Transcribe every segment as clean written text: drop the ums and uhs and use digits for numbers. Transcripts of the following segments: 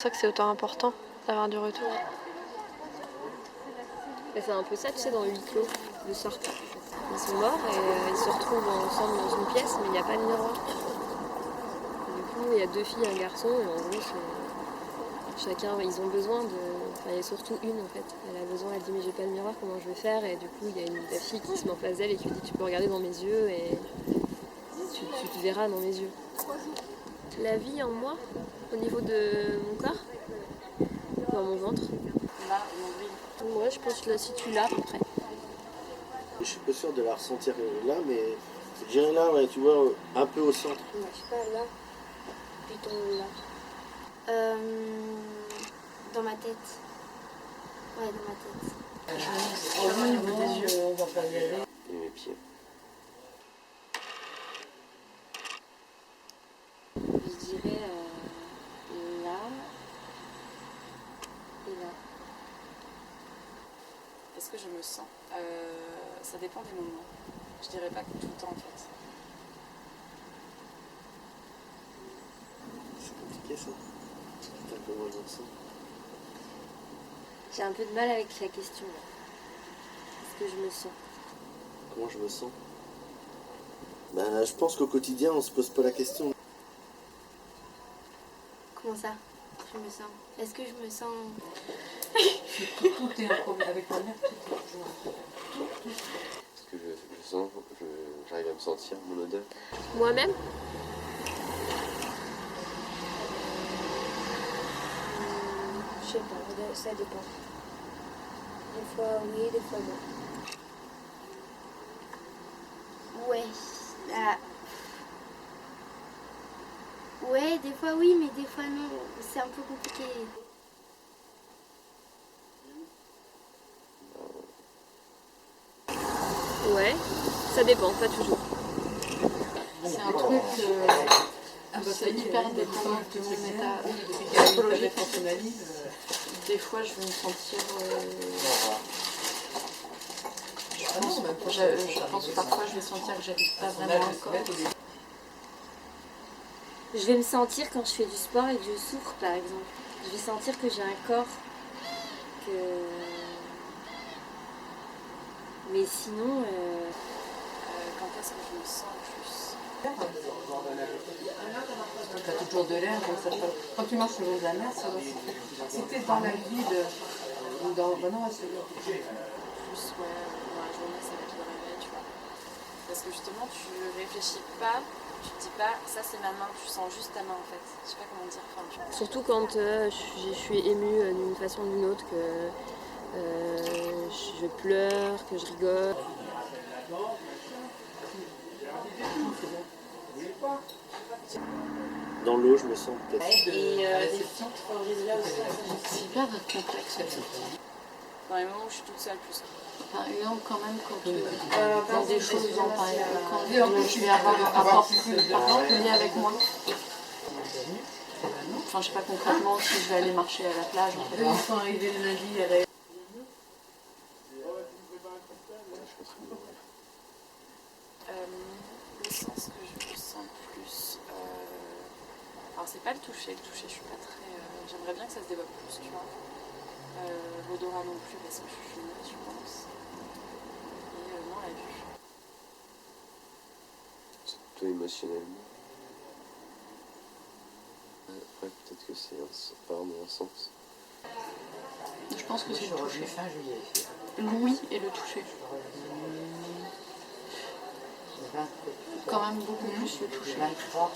C'est pour ça que c'est autant important d'avoir du retour. C'est un peu ça, tu sais, dans le huis clos de sorte. Ils sont morts et ils se retrouvent ensemble dans une pièce, mais il n'y a pas de miroir. Du coup, il y a 2 filles et un garçon, et en gros, chacun, ils ont besoin de... Enfin, il y a surtout une, en fait. Elle a besoin, elle dit, mais j'ai pas de miroir, comment je vais faire? Et du coup, il y a la fille qui se met en face d'elle et qui lui dit, tu peux regarder dans mes yeux et tu te verras dans mes yeux. La vie en moi, au niveau de mon corps, dans mon ventre. Là, ouais, je pense que je la situe là, à peu près. Je suis pas sûr de la ressentir là, mais je dirais là, ouais, tu vois, un peu au centre. Ouais, je sais pas, là, plutôt là. Dans ma tête. Ouais, dans ma tête. Et mes pieds. Je dirais là et là. Est-ce que je me sens Ça dépend des moments. Je dirais pas que tout le temps en fait. C'est compliqué ça. C'est un peu moins dans ça. J'ai un peu de mal avec la question là. Est-ce que je me sens? Comment je me sens? Ben, je pense qu'au quotidien, on se pose pas la question. Comment ça? Je me sens. Est-ce que je me sens... Tout est un problème avec ma mère, tout est toujours un problème. Est-ce que je sens, j'arrive à me sentir mon odeur? Moi-même? Je sais pas, ça dépend. Des fois oui, des fois non. Ouais. Ouais, des fois oui, mais des fois non. C'est un peu compliqué. Ouais, ça dépend, pas toujours. C'est un truc c'est hyper dépendant de mon état psychologique. Des fois je vais me sentir... je pense que parfois je vais sentir que j'habite pas vraiment un corps. Je vais me sentir quand je fais du sport et que je souffre par exemple. Je vais sentir que j'ai un corps que... Mais sinon... Quand est-ce que je me sens plus? Tu as toujours de l'air, donc ça peut... Quand tu marches le long de la mer, ça va souffler. Si tu es dans la ville, ou dans... Ben non, c'est là. Plus, ouais, dans la journée, ça va être le réveil, tu vois. Parce que justement, tu réfléchis pas, tu te dis pas, ça c'est ma main, tu sens juste ta main en fait. Je sais pas comment dire. Enfin, tu vois. Surtout quand je suis émue d'une façon ou d'une autre, que je pleure, que je rigole. Dans l'eau, je me sens peut-être. Et des filtres là aussi, c'est hyper complexe. Dans les moments où je suis toute seule plus. Enfin, quand même quand dans des choses en pareil, quand je vais avoir un rapport plus particulier avec moi. Enfin, je sais pas concrètement si je vais aller marcher à la plage. En fait. Ils sont arrivés le lundi à la... Le sens que je sens plus... Alors c'est pas le toucher, je suis pas très... J'aimerais bien que ça se développe plus, tu vois. L'odorat non plus parce que je suis fumeuse, je pense. Et non, la vue. C'est plutôt émotionnellement. Après, peut-être que c'est apparemment un sens. Je pense que c'est le toucher. Fin juillet. L'ouïe et le toucher. Quand même beaucoup plus le toucher. 23,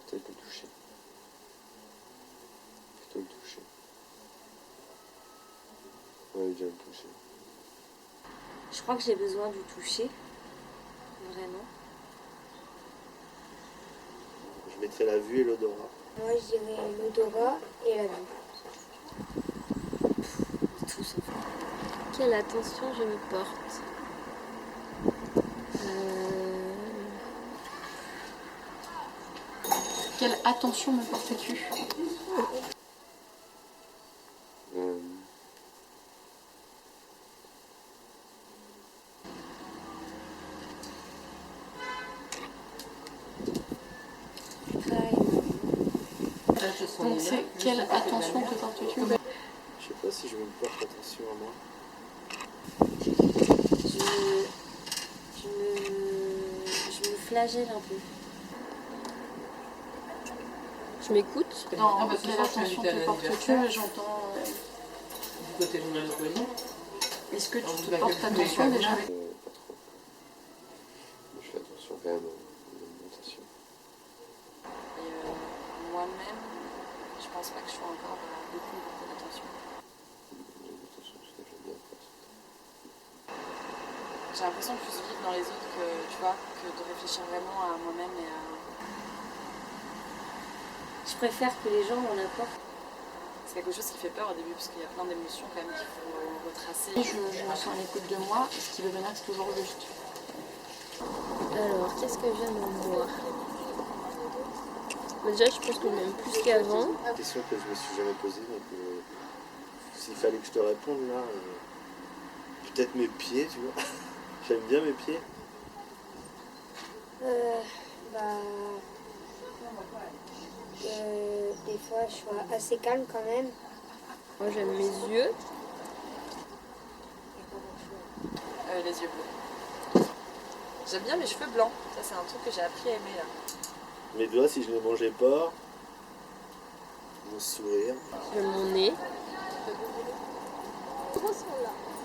Peut-être le toucher. Plutôt le toucher. Ouais, déjà le toucher. Je crois que j'ai besoin du toucher, vraiment. Je mettrais la vue et l'odorat. Moi, je dirais l'odorat et la vue. Tout sauf. Quelle attention je me porte. Quelle attention me portes-tu? cherche son Donc lien. c'est quelle attention te portes-tu? Je sais pas si je me porte attention à moi. Je me flagelle un peu. Je m'écoute. Non, Ah, bah, ce quelle soir, tu attention m'invites à te portes-tu? l'anniversaire. J'entends. Du côté de Monopoly. Est-ce que tu On te va portes calculer attention les déjà? Pas trop. Mais je fais attention quand même à l'alimentation. Et moi-même, je pense pas que je sois encore à beaucoup d'attention. L'alimentation, c'est ce que j'aime bien faire. J'ai l'impression de plus vivre dans les autres que, tu vois, que de réfléchir vraiment à moi-même et à... Je préfère que les gens m'en apportent. C'est quelque chose qui fait peur au début parce qu'il y a plein d'émotions quand même qu'il faut retracer. Je me sens à l'écoute de moi, ce qui veut dire que c'est toujours juste. Alors, qu'est-ce que j'aime en moi? Déjà, je pense que je m'aime plus qu'avant. Une question que je me suis jamais posée, donc s'il fallait que je te réponde là, peut-être mes pieds, tu vois. J'aime bien mes pieds. Des fois, je suis assez calme quand même. Moi, j'aime mes yeux. Les yeux bleus. J'aime bien mes cheveux blancs. Ça, c'est un truc que j'ai appris à aimer là. Mes doigts, si je ne les mangeais pas. Mon sourire. J'aime mon nez.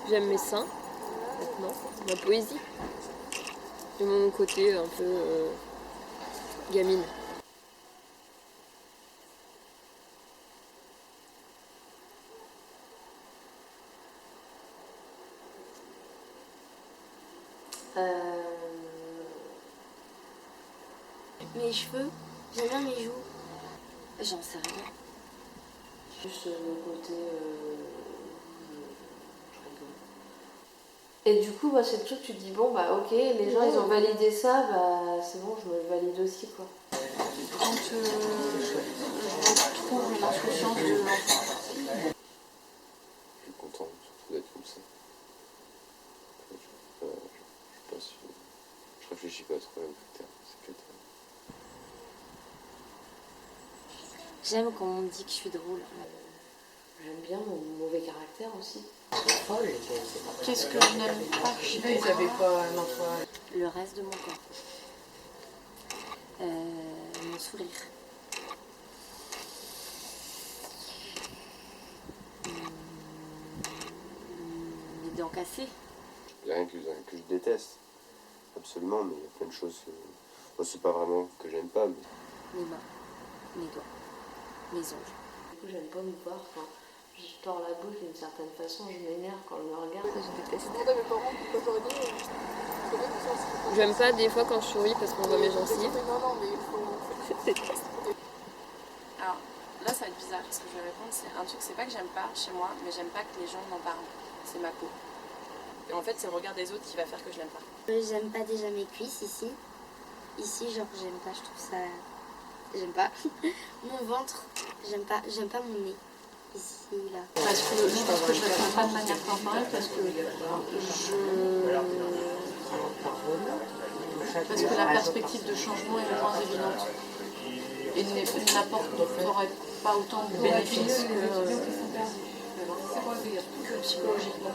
J'aime mes seins. Maintenant, ma poésie. Et mon côté un peu gamine. Mes cheveux, j'aime bien mes joues. J'en sais rien. Juste le côté. Je rigole. Et du coup, bah, c'est le truc, tu te dis, bon, bah ok, les gens ils ont validé ça, bah c'est bon, je me le valide aussi, quoi. Quand je trouve une insouciance de l'enfant. Je suis content surtout d'être comme ça. Je sais pas si... Je réfléchis pas trop aux critères. C'est critères. J'aime quand on me dit que je suis drôle. J'aime bien mon mauvais caractère aussi. Qu'est-ce que je n'aime pas chez Là, ils n'avaient pas un emploi. Le reste de mon corps. Mon sourire. Les dents cassées. Il n'y a rien que je déteste. Absolument, mais il y a plein de choses. Moi, c'est pas vraiment que j'aime pas, mais. Mes mains. Mes doigts. Mes ongles. Du coup, j'aime pas me voir quand je tords la bouche d'une certaine façon, je m'énerve quand on me regarde. Je déteste. J'aime pas des fois quand je souris parce qu'on voit mes gencives. Alors là, ça va être bizarre parce que je vais répondre. C'est un truc, c'est pas que j'aime pas chez moi, mais j'aime pas que les gens m'en parlent. C'est ma peau. Et en fait, c'est le regard des autres qui va faire que je l'aime pas. J'aime pas déjà mes cuisses ici. Ici, genre, j'aime pas, je trouve ça. J'aime pas. Mon ventre, j'aime pas mon nez. Ici, là. Parce que je pense que je réponds pas de manière corporelle parce que la perspective de changement est moins évidente et n'apporterait pas autant de bénéfices que psychologiquement.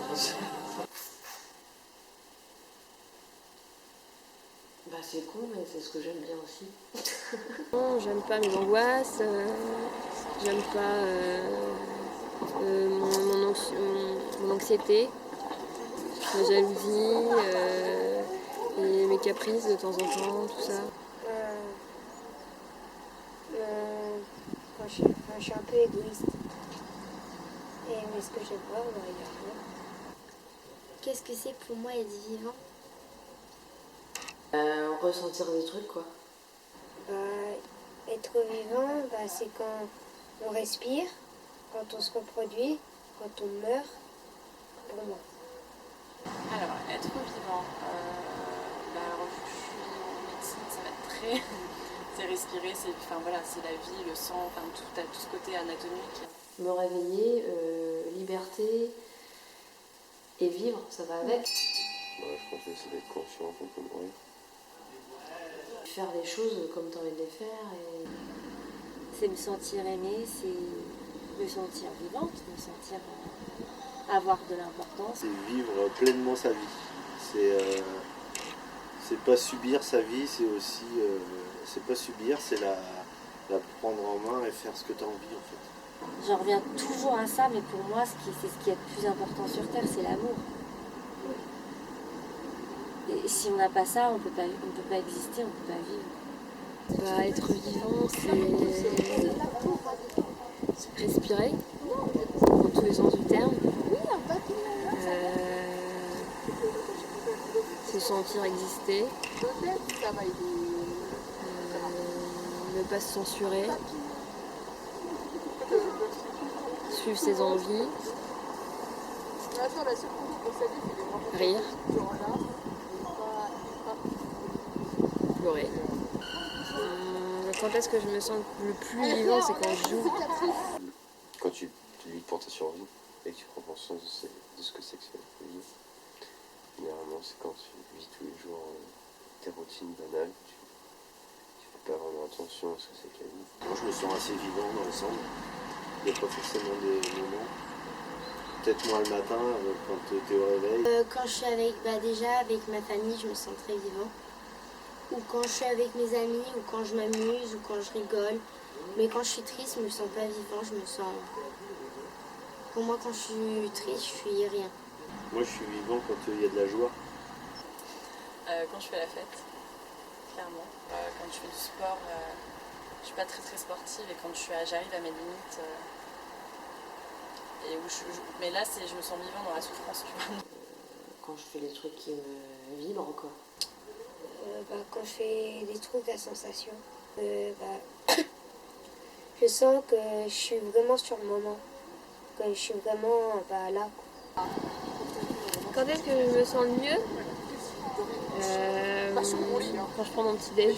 Bah c'est con, mais c'est ce que j'aime bien aussi. Non, j'aime pas mes angoisses. J'aime pas mon anxiété, ma jalousie, et mes caprices de temps en temps, tout ça. Quand je suis un peu égoïste. Mais ce que j'aime pas, il y a rien. Qu'est-ce que c'est pour moi être vivant? Ressentir des trucs, quoi. Être vivant, c'est quand on respire, quand on se reproduit, quand on meurt, pour moi. Alors, être vivant, alors, je suis en médecine, ça va être très... c'est respirer, c'est la vie, le sang, tout ce côté anatomique. Me réveiller, liberté et vivre, ça va avec. Ouais, je pense que c'est d'être conscient qu'on peut mourir. Faire les choses comme tu as envie de les faire et C'est me sentir aimée, c'est me sentir vivante, me sentir avoir de l'importance. C'est vivre pleinement sa vie. C'est pas subir sa vie, c'est aussi c'est pas subir, c'est la prendre en main et faire ce que tu as envie en fait. J'en reviens toujours à ça, mais pour moi, c'est ce qui est le plus important sur Terre, c'est l'amour. Et si on n'a pas ça, on peut pas exister, on peut pas vivre. Bah, être vivant, c'est respirer, dans tous les sens du terme. Se sentir exister. Ne pas se censurer. Suivre ses envies. Rire. Pleurer. Quand est-ce que je me sens le plus vivant, c'est quand je joue. Quand tu luttes pour ta survie et que tu prends conscience de ce que c'est que la vie, généralement c'est quand tu vis tous les jours tes routines banales, tu fais pas vraiment attention à ce que c'est que la vie. Moi je me sens assez vivant dans l'ensemble. Il n'y a pas forcément des moments. Peut-être moins le matin quand tu es au réveil. Quand je suis avec ma famille, je me sens très vivant. Ou quand je suis avec mes amis, ou quand je m'amuse, ou quand je rigole. Mais quand je suis triste, je me sens pas vivant, je me sens... Pour moi, quand je suis triste, je suis rien. Moi je suis vivant quand il y a de la joie. Quand je fais la fête, clairement. Quand je fais du sport, je suis pas très très sportive et quand j'arrive à mes limites. Mais là, je me sens vivant dans la souffrance, tu vois. Quand je fais les trucs qui me vibrent, quoi. Quand je fais des trucs à sensation, je sens que je suis vraiment sur le moment. Que je suis vraiment là. Quand est-ce que je me sens le mieux Quand je prends mon petit déj.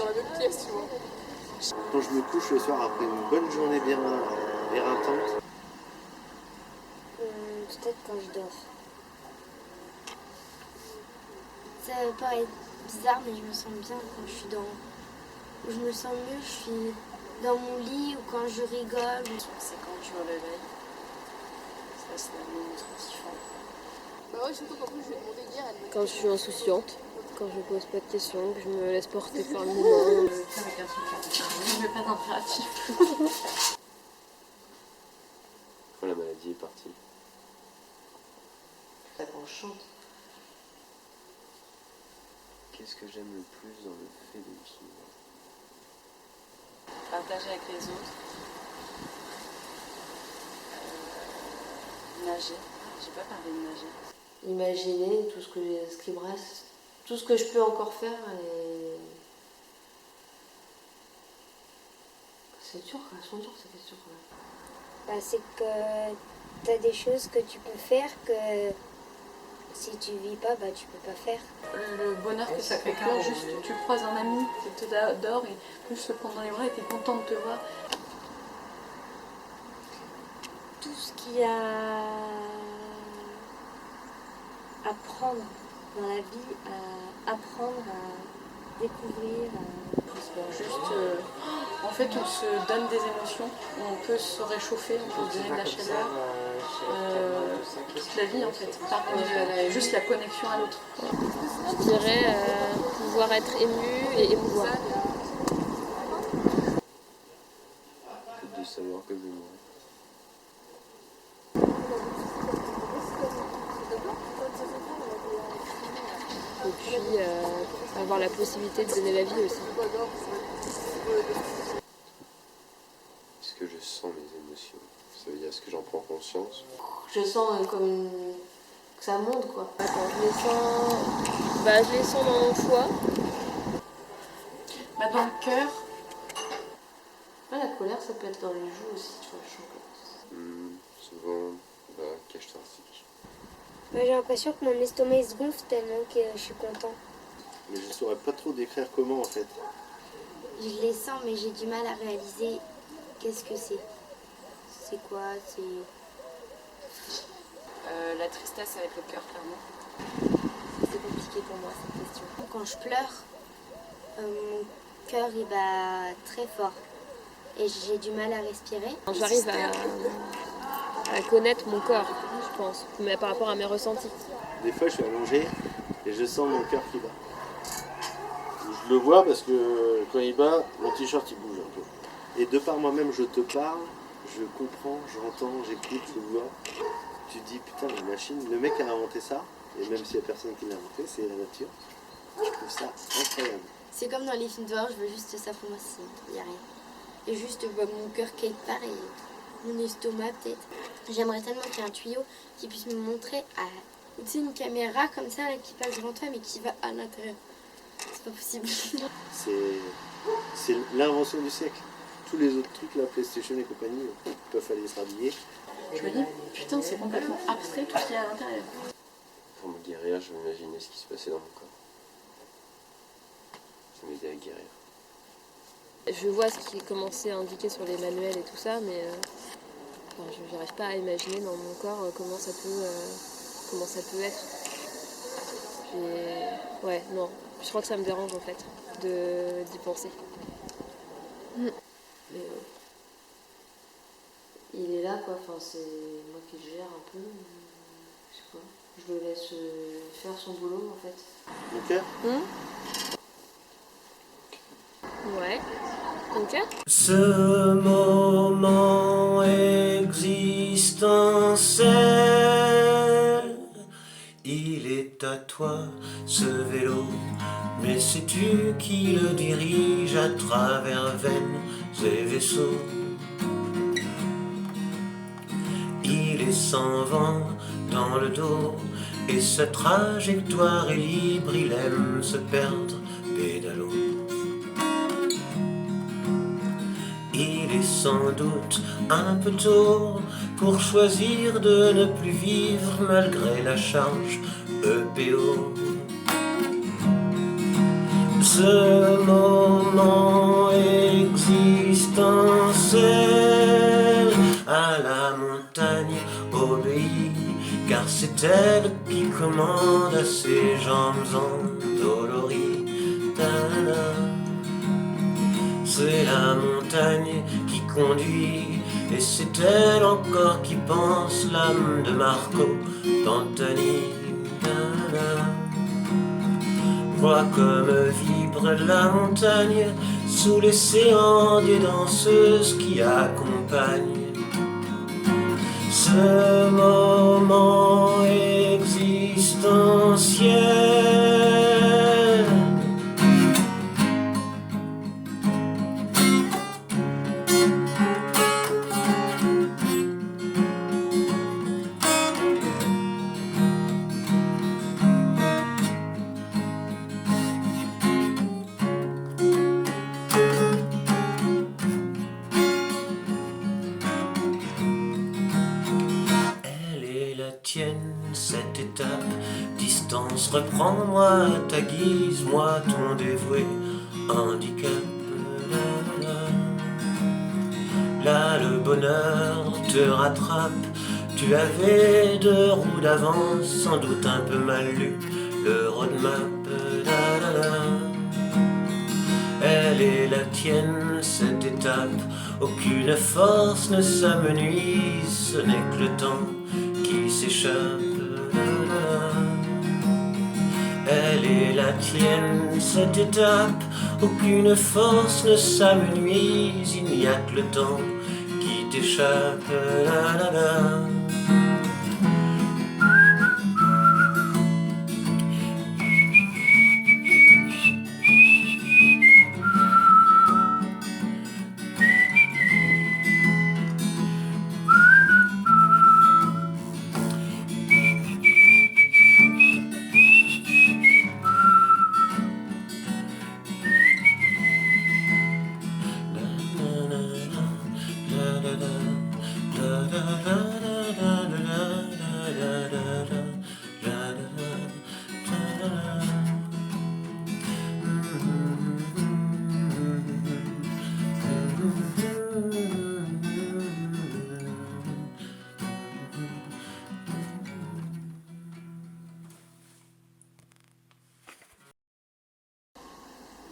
Quand je me couche le soir après une bonne journée bien éreintante. Peut-être quand je dors. Ça paraît bizarre, mais je me sens bien quand je suis où je me sens mieux, je suis dans mon lit ou quand je rigole. C'est quand je me réveille. Ça, c'est un moment trop kiffant. Quand je suis insouciante, quand je pose pas de questions, que je me laisse porter par le moment. Je mets pas d'impératif. Quand la maladie est partie. Ça quand je chante. Qu'est-ce que j'aime le plus dans le fait de vivre? Partager avec les autres. Nager. J'ai pas parlé de nager. Imaginer tout ce qui me reste, tout ce que je peux encore faire et... C'est dur, elles sont dures ces questions quand même. C'est que tu as des choses que tu peux faire que si tu vis pas, tu peux pas faire. Le bonheur que ça fait quand juste tu croises un ami qui t'adore et juste te prend dans les bras et t'es content de te voir. Tout ce qu'il y a à apprendre dans la vie, à apprendre, à découvrir. Juste, en fait, on se donne des émotions, on peut se réchauffer, on peut se donner de la chaleur. Toute la vie, en fait, par juste la connexion à l'autre. Je dirais pouvoir être ému et émouvoir. De savoir que je vais mourir. Et puis avoir la possibilité de donner la vie aussi. Est-ce que je sens mes émotions? Ça veut dire, est-ce que j'en prends conscience? Je sens comme que ça monte quoi. Quand je les sens dans mon foie. Dans le cœur. La colère ça peut être dans les joues aussi, tu vois, je sens que... Souvent, cage thoracique. J'ai l'impression que mon estomac il se gonfle tellement que je suis content. Mais je saurais pas trop décrire comment en fait. Je les sens mais j'ai du mal à réaliser qu'est-ce que c'est. C'est quoi, c'est... La tristesse avec le cœur, clairement. C'est compliqué pour moi cette question. Quand je pleure, mon cœur il bat très fort. et j'ai du mal à respirer. J'arrive à connaître mon corps, je pense, mais par rapport à mes ressentis. Des fois, je suis allongé et je sens mon cœur qui bat. Je le vois parce que quand il bat, mon t-shirt il bouge un peu. Et de par moi-même, je te parle, je comprends, j'entends, j'écoute, je vois. Tu te dis, putain, la machine, le mec a inventé ça, et même s'il n'y a personne qui l'a inventé, c'est la nature. Je trouve ça incroyable. C'est comme dans les films d'horreur, je veux juste ça pour moi, il n'y a rien. Et juste mon cœur quelque part et mon estomac peut-être. J'aimerais tellement qu'il y ait un tuyau qui puisse me montrer tu sais, une caméra comme ça là, qui passe devant toi mais qui va à l'intérieur. C'est pas possible. C'est l'invention du siècle. Tous les autres trucs, la PlayStation et compagnie, peuvent aller se rhabiller. Je me dis, putain, c'est complètement abstrait tout ce qu'il y a à l'intérieur. Pour me guérir, je m'imaginais ce qui se passait dans mon corps. Ça m'aidait à guérir. Je vois ce qui est commencé à indiquer sur les manuels et tout ça, mais je n'arrive pas à imaginer dans mon corps comment ça peut être. Ouais, non, je crois que ça me dérange en fait d'y penser. Mais il est là quoi, enfin, c'est moi qui le gère un peu. Je sais pas. Je le laisse faire son boulot en fait. Mon cœur Ouais. Ok. Ce moment existentiel, il est à toi ce vélo, mais sais-tu qui le dirige à travers veines et vaisseaux? Il est sans vent dans le dos, et sa trajectoire est libre, il aime se perdre pédalo. Il est sans doute un peu tôt pour choisir de ne plus vivre malgré la charge EPO. Ce moment existentiel à la montagne obéit, car c'est elle qui commande à ses jambes endolories. C'est la montagne qui conduit, et c'est elle encore qui pense, l'âme de Marco Pantani. Vois comme vibre la montagne sous l'océan des danseuses qui accompagnent ce moment existentiel. Cette étape, distance, reprends-moi à ta guise, moi ton dévoué handicap. Là le bonheur te rattrape, tu avais 2 roues d'avance, sans doute un peu mal lu le roadmap. Elle est la tienne cette étape, aucune force ne s'amenuise, ce n'est que le temps qui s'échappe. Elle est la tienne cette étape, aucune force ne s'amenuise, il n'y a que le temps qui t'échappe.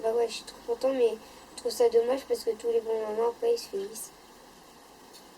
Bah ouais, je suis trop contente, mais Je trouve ça dommage parce que tous les bons moments après ils se finissent.